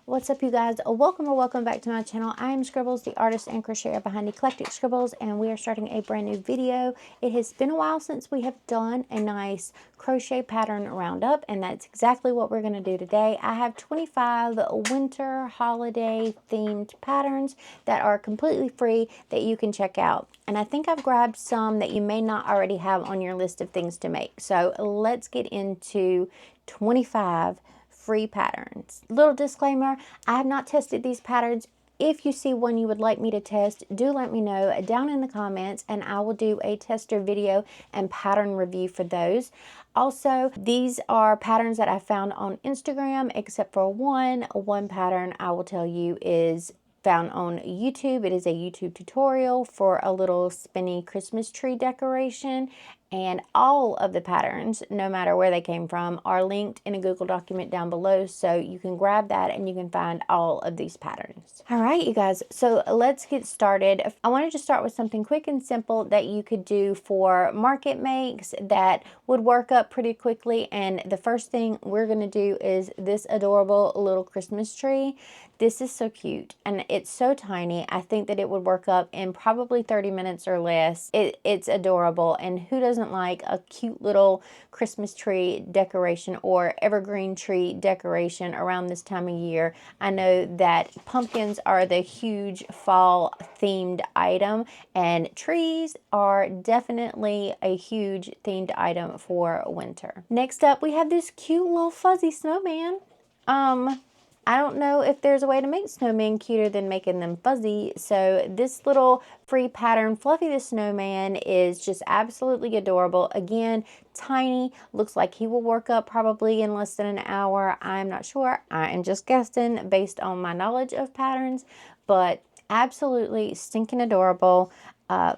What's up, you guys? Welcome or welcome back to my channel. I am Scribbles, the artist and crocheter behind Eclectic Scribbles, and we are starting a brand new video. It has been a while since we have done a nice crochet pattern roundup, and that's exactly what we're going to do today. I have 25 winter holiday themed patterns that are completely free that you can check out. And I think I've grabbed some that you may not already have on your list of things to make. So let's get into 25 free patterns. Little disclaimer, I have not tested these patterns. If you see one you would like me to test, do let me know down in the comments and I will do a tester video and pattern review for those. Also, these are patterns that I found on Instagram, except for one pattern I will tell you is found on YouTube. It is a YouTube tutorial for a little spinny Christmas tree decoration, and all of the patterns, no matter where they came from, are linked in a Google document down below, so you can grab that and you can find all of these patterns. All right, you guys, so let's get started. I wanted to start with something quick and simple that you could do for market makes that would work up pretty quickly, and the first thing we're going to do is this adorable little Christmas tree. This is so cute and it's so tiny. I think that it would work up in probably 30 minutes or less. It's adorable, and who doesn't like a cute little Christmas tree decoration or evergreen tree decoration around this time of year? I know that pumpkins are the huge fall themed item, and trees are definitely a huge themed item for winter. Next up, we have this cute little fuzzy snowman. I don't know if there's a way to make snowmen cuter than making them fuzzy, so this little free pattern, Fluffy the Snowman, is just absolutely adorable. Again, tiny, looks like he will work up probably in less than an hour. I'm not sure. I am just guessing based on my knowledge of patterns, but absolutely stinking adorable.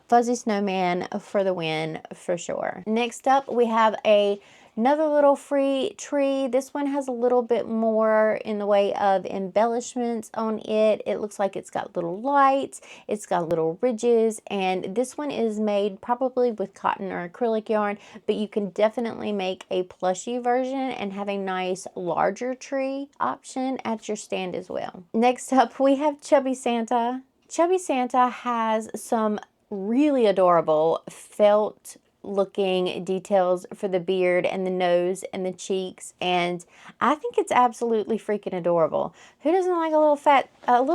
Fuzzy snowman for the win for sure. Next up, we have another little free tree. This one has a little bit more in the way of embellishments on it. It looks like it's got little lights, it's got little ridges, and this one is made probably with cotton or acrylic yarn, but you can definitely make a plushy version and have a nice larger tree option at your stand as well. Next up, we have Chubby Santa. Chubby Santa has some really adorable felt looking details for the beard and the nose and the cheeks, and I think it's absolutely freaking adorable. Who doesn't like a little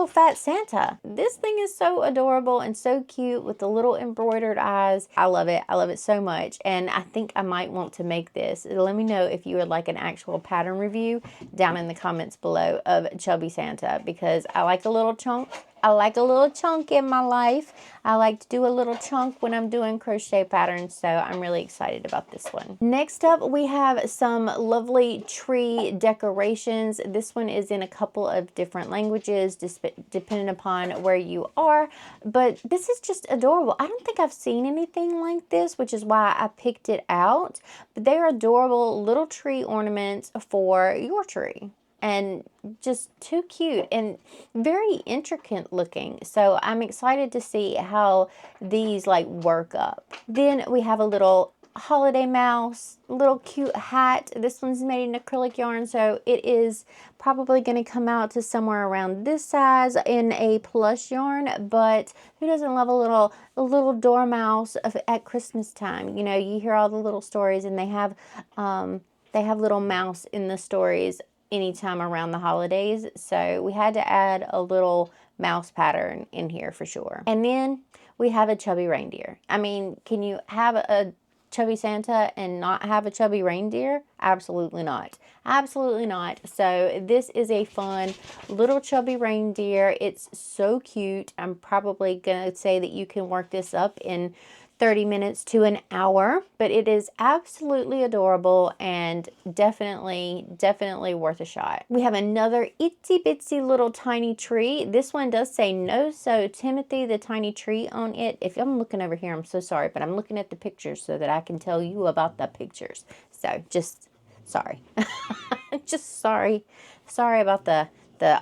fat Santa? This thing is so adorable and so cute with the little embroidered eyes. I love it. I love it so much, and I think I might want to make this. Let me know if you would like an actual pattern review down in the comments below of Chubby Santa, because I like a little chunk. I like a little chunk in my life. I like to do a little chunk when I'm doing crochet patterns, so I'm really excited about this one. Next up, we have some lovely tree decorations. This one is in a couple of different languages, depending upon where you are, but this is just adorable. I don't think I've seen anything like this, which is why I picked it out, but they're adorable little tree ornaments for your tree. And just too cute and very intricate looking. So I'm excited to see how these like work up. Then we have a little holiday mouse, little cute hat. This one's made in acrylic yarn, so it is probably going to come out to somewhere around this size in a plush yarn, but who doesn't love a little dormouse at Christmas time? You know, you hear all the little stories, and they have little mouse in the stories anytime around the holidays, so we had to add a little mouse pattern in here for sure. And then we have a chubby reindeer. I mean, can you have a chubby Santa and not have a chubby reindeer? Absolutely not. Absolutely not. So this is a fun little chubby reindeer. It's so cute. I'm probably gonna say that you can work this up in 30 minutes to an hour, but it is absolutely adorable and definitely worth a shot. We have another itsy bitsy little tiny tree. This one does say No So Timothy the Tiny Tree on it. If I'm looking over here, I'm so sorry, but I'm looking at the pictures so that I can tell you about the pictures. So just sorry. Just sorry. Sorry about the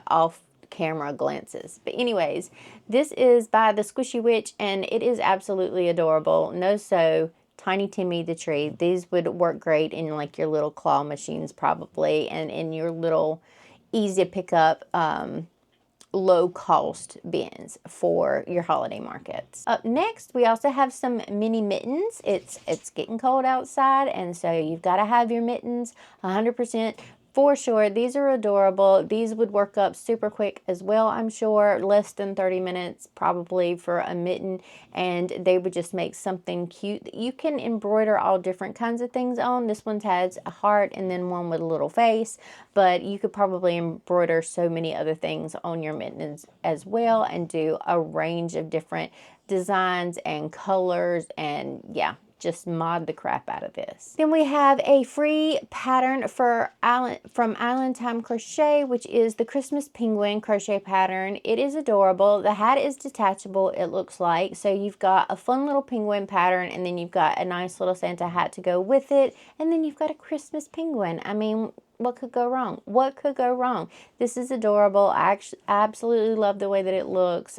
off camera glances. But anyways, this is by the Squishy Witch, and it is absolutely adorable. No So Tiny Timmy the Tree. These would work great in like your little claw machines probably, and in your little easy to pick up low cost bins for your holiday markets. Up next, we also have some mini mittens. It's getting cold outside, and so you've got to have your mittens 100% for sure. These are adorable. These would work up super quick as well, I'm sure. Less than 30 minutes probably for a mitten, and they would just make something cute that you can embroider all different kinds of things on. This one has a heart and then one with a little face, but you could probably embroider so many other things on your mittens as well and do a range of different designs and colors, and yeah, just mod the crap out of this. Then we have a free pattern for from Island Time Crochet, which is the Christmas Penguin crochet pattern. It is adorable. The hat is detachable, it looks like. So you've got a fun little penguin pattern, and then you've got a nice little Santa hat to go with it, and then you've got a Christmas penguin. I mean, what could go wrong? What could go wrong? This is adorable. I absolutely love the way that it looks.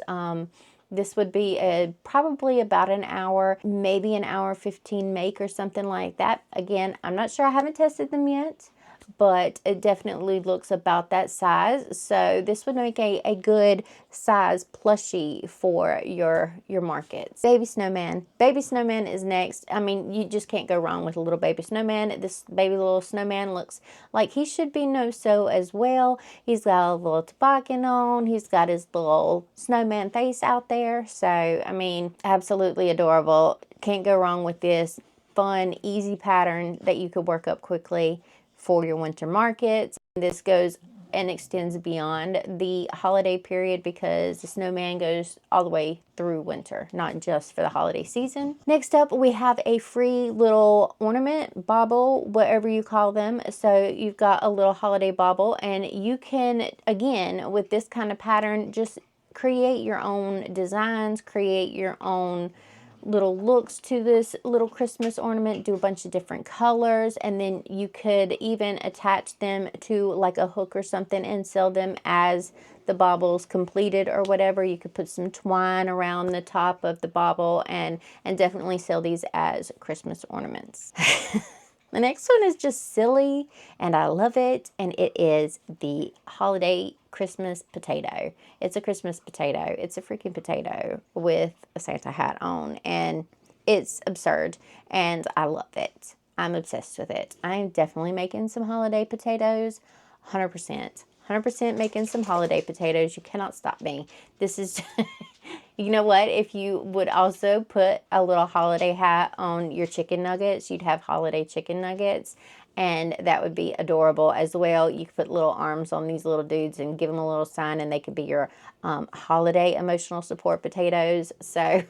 This would be probably about an hour, maybe an hour 15 make or something like that. Again, I'm not sure. I haven't tested them yet, but it definitely looks about that size. So this would make a good size plushie for your markets. Baby snowman. Baby snowman is next. I mean, you just can't go wrong with a little baby snowman. This baby little snowman looks like he should be no-so as well. He's got a little toboggan on. He's got his little snowman face out there. So, I mean, absolutely adorable. Can't go wrong with this. Fun, easy pattern that you could work up quickly for your winter markets. This goes and extends beyond the holiday period because the snowman goes all the way through winter, not just for the holiday season. Next up, we have a free little ornament, bauble, whatever you call them. So you've got a little holiday bauble, and you can, again, with this kind of pattern, just create your own designs, create your own little looks to this little Christmas ornament, do a bunch of different colors, and then you could even attach them to like a hook or something and sell them as the bauble's completed or whatever. You could put some twine around the top of the bauble and definitely sell these as Christmas ornaments. The next one is just silly, and I love it, and it is the holiday Christmas potato. It's a Christmas potato. It's a freaking potato with a Santa hat on, and it's absurd, and I love it. I'm obsessed with it. I'm definitely making some holiday potatoes, 100%. 100% making some holiday potatoes. You cannot stop me. This is, you know what? If you would also put a little holiday hat on your chicken nuggets, you'd have holiday chicken nuggets, and that would be adorable as well. You could put little arms on these little dudes and give them a little sign, and they could be your holiday emotional support potatoes. So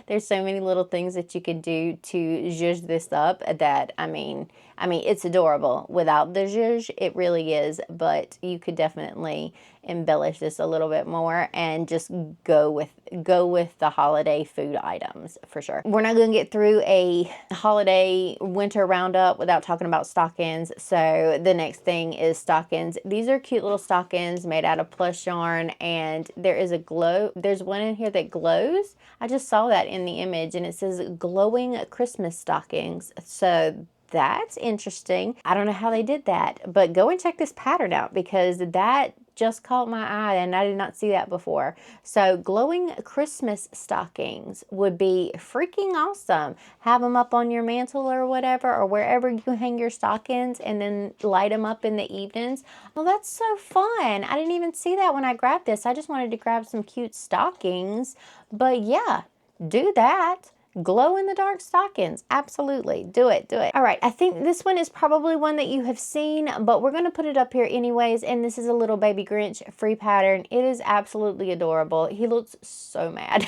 there's so many little things that you could do to zhuzh this up that, I mean, it's adorable. Without the zhuzh, it really is, but you could definitely embellish this a little bit more and just go with the holiday food items for sure. We're not going to get through a holiday winter roundup without talking about stockings. So the next thing is stockings. These are cute little stockings made out of plush yarn, and there's one in here that glows. I just saw that in the image, and it says glowing Christmas stockings. So that's interesting. I don't know how they did that, but go and check this pattern out because that just caught my eye and I did not see that before. So glowing Christmas stockings would be freaking awesome. Have them up on your mantle or whatever, or wherever you hang your stockings, and then light them up in the evenings. Well, that's so fun. I didn't even see that when I grabbed this. I just wanted to grab some cute stockings, but yeah, do that. Glow in the dark stockings. Absolutely. Do it. Do it. All right. I think this one is probably one that you have seen, but we're going to put it up here anyways. And this is a little baby Grinch free pattern. It is absolutely adorable. He looks so mad.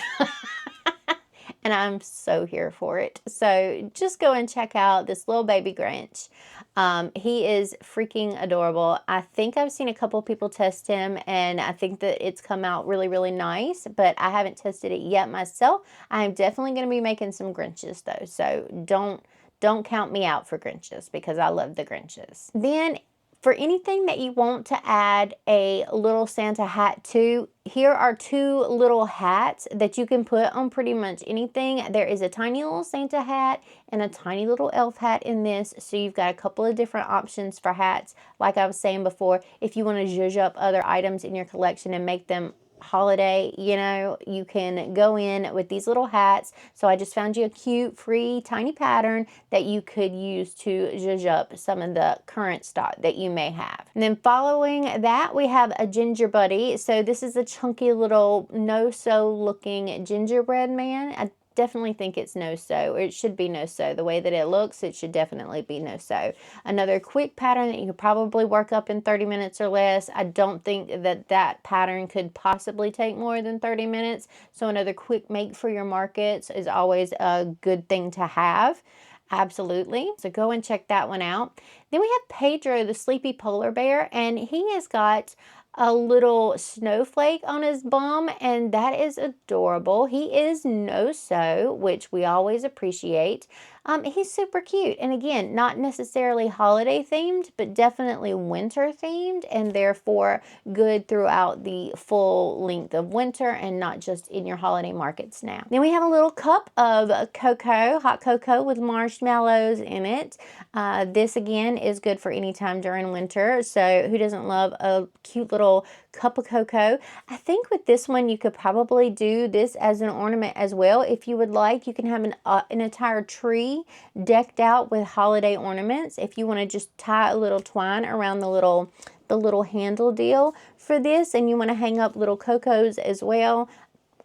And I'm so here for it. So just go and check out this little baby Grinch. He is freaking adorable. I think I've seen a couple people test him, and I think that it's come out really, really nice, but I haven't tested it yet myself. I'm definitely going to be making some Grinches though, so don't count me out for Grinches because I love the Grinches. Then For anything that you want to add a little Santa hat to, here are two little hats that you can put on pretty much anything. There is a tiny little Santa hat and a tiny little elf hat in this, so you've got a couple of different options for hats. Like I was saying before, if you want to zhuzh up other items in your collection and make them holiday, you know, you can go in with these little hats. So I just found you a cute, free, tiny pattern that you could use to zhuzh up some of the current stock that you may have. And then following that, we have a ginger buddy. So this is a chunky little no-sew looking gingerbread man. I definitely think it's no-sew, or it should be no-sew. The way that it looks, it should definitely be no-sew. Another quick pattern that you could probably work up in 30 minutes or less. I don't think that that pattern could possibly take more than 30 minutes. So another quick make for your markets is always a good thing to have. Absolutely. So go and check that one out. Then we have Pedro, the sleepy polar bear, and he has got a little snowflake on his bum, and that is adorable. He is no-sew, which we always appreciate. He's super cute, and again, not necessarily holiday themed, but definitely winter themed, and therefore good throughout the full length of winter and not just in your holiday markets now. Then we have a little cup of cocoa, hot cocoa with marshmallows in it. This again is good for any time during winter, so who doesn't love a cute little cup of cocoa? I think with this one you could probably do this as an ornament as well if you would like. You can have an entire tree decked out with holiday ornaments if you want to just tie a little twine around the little handle deal for this, and you want to hang up little cocos as well.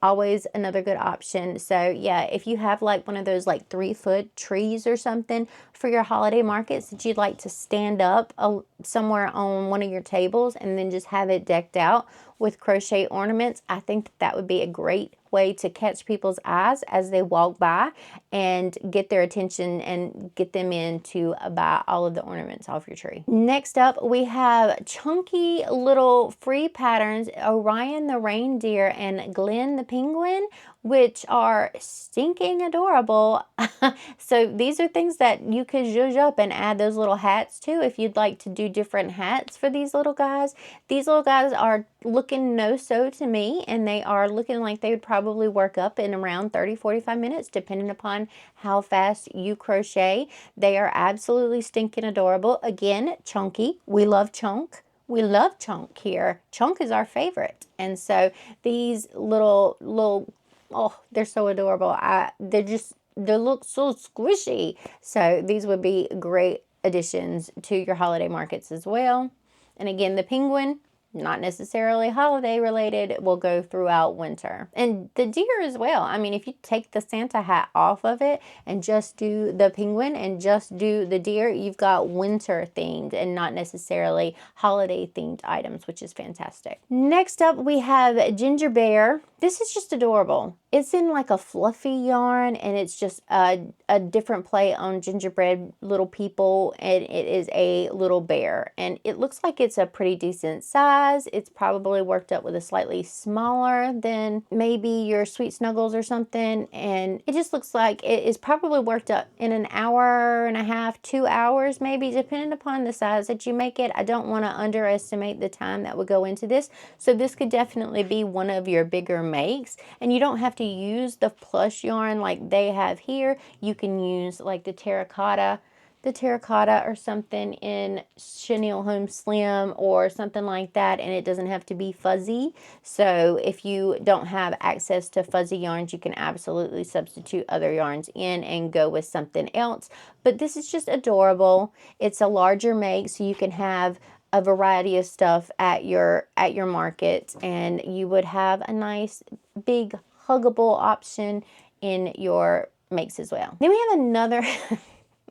Always another good option. So yeah, if you have like one of those like 3-foot trees or something for your holiday markets that you'd like to stand up somewhere on one of your tables and then just have it decked out with crochet ornaments, I think that would be a great way to catch people's eyes as they walk by and get their attention and get them in to buy all of the ornaments off your tree. Next up, we have chunky little free patterns, Orion the reindeer and Glenn the penguin, which are stinking adorable. So these are things that you could zhuzh up and add those little hats to if you'd like to do different hats for these little guys. These little guys are looking no-sew to me, and they are looking like they would probably work up in around 30-45 minutes depending upon how fast you crochet. They are absolutely stinking adorable. Again, chunky. We love chunk. We love chunk here. Chunk is our favorite. And so these little, oh, they're so adorable. They look so squishy. So these would be great additions to your holiday markets as well. And again, the penguin, not necessarily holiday related, will go throughout winter. And the deer as well. I mean, if you take the Santa hat off of it and just do the penguin and just do the deer, you've got winter themed and not necessarily holiday themed items, which is fantastic. Next up, we have Ginger Bear. This is just adorable. It's in like a fluffy yarn, and it's just a different play on gingerbread little people, and it is a little bear, and it looks like it's a pretty decent size. It's probably worked up with a slightly smaller than maybe your Sweet Snuggles or something, and it just looks like it is probably worked up in an hour and a half, 2 hours maybe, depending upon the size that you make it. I don't want to underestimate the time that would go into this, so this could definitely be one of your bigger makes, and you don't have to use the plush yarn like they have here. You can use like the terracotta or something in Chenille Home Slim or something like that, and it doesn't have to be fuzzy. So if you don't have access to fuzzy yarns, you can absolutely substitute other yarns in and go with something else. But this is just adorable. It's a larger make, so you can have a variety of stuff at your market, and you would have a nice big huggable option in your makes as well. Then we have another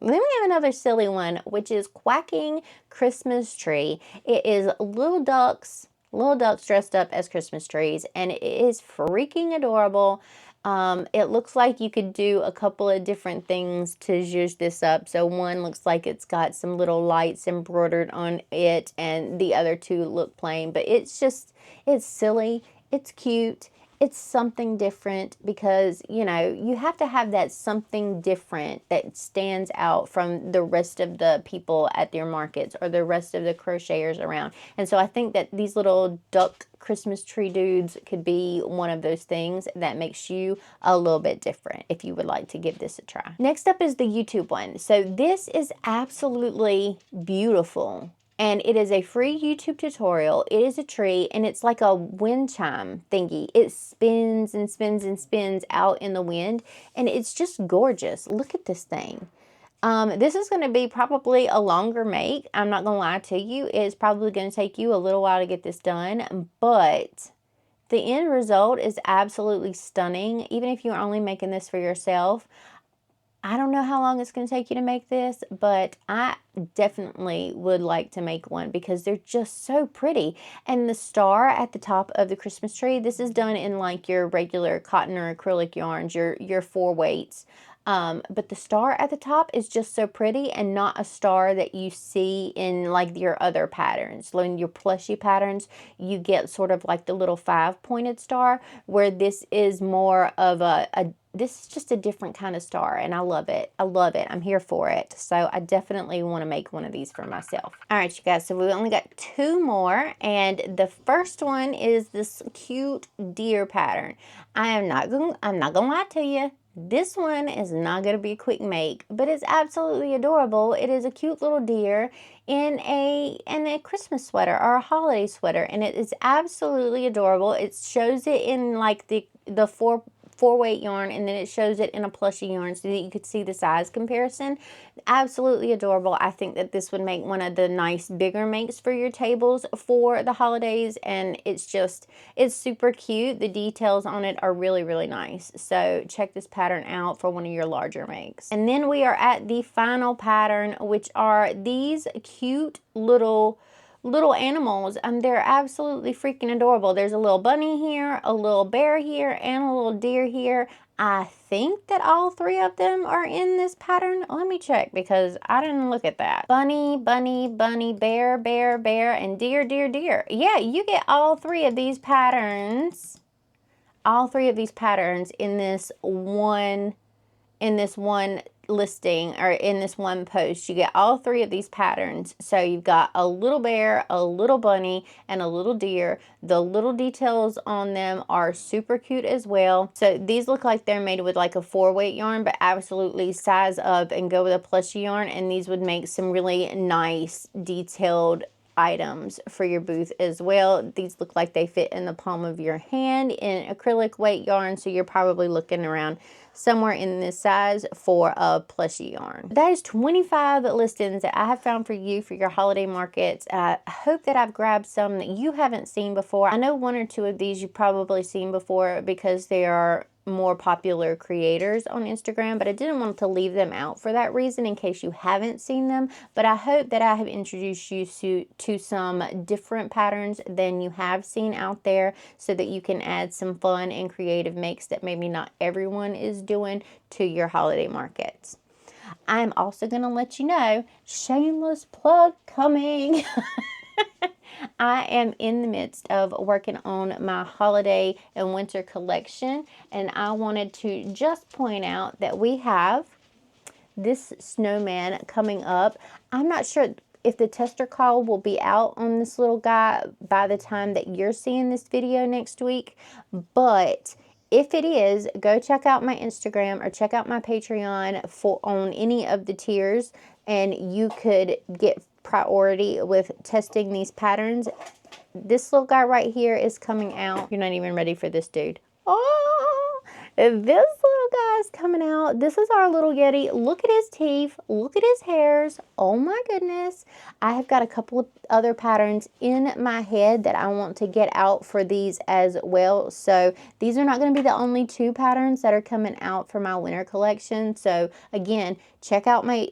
another silly one, which is Quacking Christmas Tree. It is little ducks dressed up as Christmas trees, and it is freaking adorable. It looks like you could do a couple of different things to zhuzh this up. So one looks like it's got some little lights embroidered on it, and the other two look plain, but it's silly, it's cute, it's something different because, you know, you have to have that something different that stands out from the rest of the people at your markets or the rest of the crocheters around. And so I think that these little duck Christmas tree dudes could be one of those things that makes you a little bit different if you would like to give this a try. Next up is the YouTube one. So this is absolutely beautiful. And it is a free YouTube tutorial. It is a tree, and it's like a wind chime thingy. It spins and spins and spins out in the wind, and it's just gorgeous. Look at this thing. This is going to be probably a longer make. I'm not going to lie to you. It's probably going to take you a little while to get this done, but the end result is absolutely stunning. Even if you're only making this for yourself, I don't know how long it's going to take you to make this, but I definitely would like to make one because they're just so pretty. And the star at the top of the Christmas tree, this is done in like your regular cotton or acrylic yarns, your 4 weights. But the star at the top is just so pretty and not a star that you see in like your other patterns. In your plushie patterns, you get sort of like the little 5-pointed star, where this is more of this is just a different kind of star, and I love it. I love it. I'm here for it. So I definitely want to make one of these for myself. All right, you guys, so we only got 2 more, and the first one is this cute deer pattern. I'm not gonna lie to you. This one is not going to be a quick make, but it's absolutely adorable. It is a cute little deer in a Christmas sweater or a holiday sweater, and it is absolutely adorable. It shows it in like the 4-weight yarn, and then it shows it in a plushie yarn so that you could see the size comparison. Absolutely adorable. I think that this would make one of the nice bigger makes for your tables for the holidays, and it's super cute. The details on it are really, really nice. So check this pattern out for one of your larger makes. And then we are at the final pattern, which are these cute little animals, and they're absolutely freaking adorable. There's a little bunny here, a little bear here, and a little deer here. I think that all 3 of them are in this pattern. Let me check because I didn't look at that. Bunny, bunny, bunny, bear, bear, bear, and deer, deer, deer. Yeah, you get all 3 of these patterns. All 3 of these patterns in this one listing, or in this one post. You get all 3 of these patterns. So you've got a little bear, a little bunny, and a little deer. The little details on them are super cute as well. So these look like they're made with like a 4-weight yarn, but absolutely size up and go with a plushie yarn, and these would make some really nice detailed items for your booth as well. These look like they fit in the palm of your hand in acrylic weight yarn, so you're probably looking around somewhere in this size for a plushie yarn. That is 25 listings that I have found for you for your holiday markets. I hope that I've grabbed some that you haven't seen before. I know 1 or 2 of these you've probably seen before because they are more popular creators on Instagram, but I didn't want to leave them out for that reason in case you haven't seen them. But I hope that I have introduced you to some different patterns than you have seen out there, so that you can add some fun and creative makes that maybe not everyone is doing to your holiday markets. I'm also going to let you know, shameless plug coming. I am in the midst of working on my holiday and winter collection, and I wanted to just point out that we have this snowman coming up. I'm not sure if the tester call will be out on this little guy by the time that you're seeing this video next week, but if it is, go check out my Instagram or check out my Patreon on any of the tiers, and you could get priority with testing these patterns. This little guy right here is coming out. You're not even ready for this dude. Oh, this little guy is coming out. This is our little Yeti. Look at his teeth. Look at his hairs. Oh my goodness. I have got a couple of other patterns in my head that I want to get out for these as well. So these are not going to be the only 2 patterns that are coming out for my winter collection. So again, check out my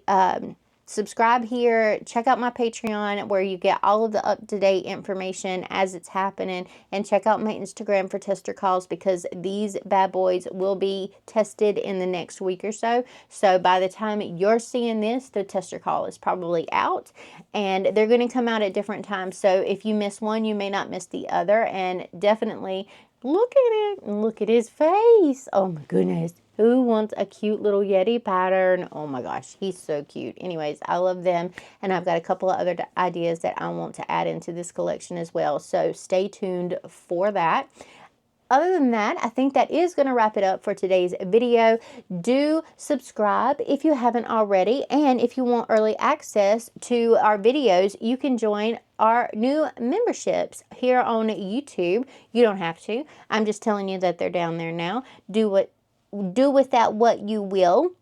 subscribe here, check out my Patreon where you get all of the up-to-date information as it's happening, and check out my Instagram for tester calls, because these bad boys will be tested in the next week or so. So by the time you're seeing this, the tester call is probably out, and they're going to come out at different times. So if you miss one, you may not miss the other, and definitely Look at it. Look at his face. Oh my goodness. Who wants a cute little Yeti pattern? Oh my gosh, he's so cute. Anyways, I love them. And I've got a couple of other ideas that I want to add into this collection as well. So stay tuned for that. Other than that, I think that is going to wrap it up for today's video. Do subscribe if you haven't already. And if you want early access to our videos, you can join our new memberships here on YouTube. You don't have to. I'm just telling you that they're down there now. Do with that what you will.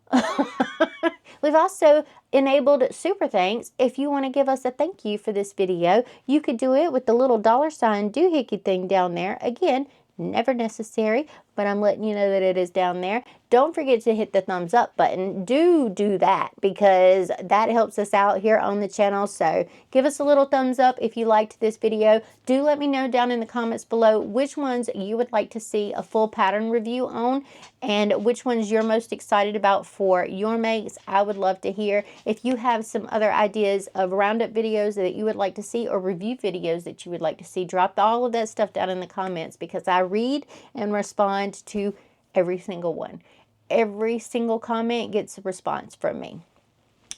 We've also enabled super thanks. If you want to give us a thank you for this video, you could do it with the little $ doohickey thing down there. Again, never necessary, but I'm letting you know that it is down there. Don't forget to hit the thumbs up button. Do that because that helps us out here on the channel. So give us a little thumbs up if you liked this video. Do let me know down in the comments below which ones you would like to see a full pattern review on and which ones you're most excited about for your makes. I would love to hear. If you have some other ideas of roundup videos that you would like to see or review videos that you would like to see, drop all of that stuff down in the comments because I read and respond to every single one. Every single comment gets a response from me.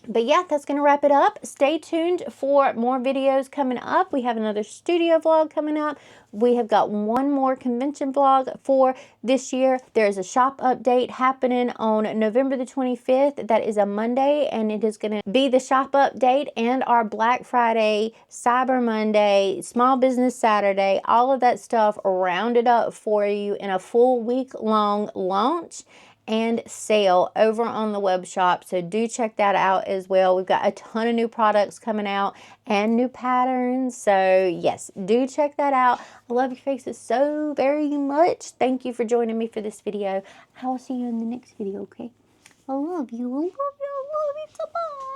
But yeah, that's going to wrap it up. Stay tuned for more videos coming up. We have another studio vlog coming up. We have got one more convention vlog for this year. There's a shop update happening on November the 25th. That is a Monday, and it is going to be the shop update and our Black Friday, Cyber Monday, Small Business Saturday, all of that stuff rounded up for you in a full week-long launch and sale over on the web shop. So do check that out as well. We've got a ton of new products coming out and new patterns. So yes, do check that out. I love your faces so very much. Thank you for joining me for this video. I will see you in the next video, okay? I love you. I love you. I love you. Bye.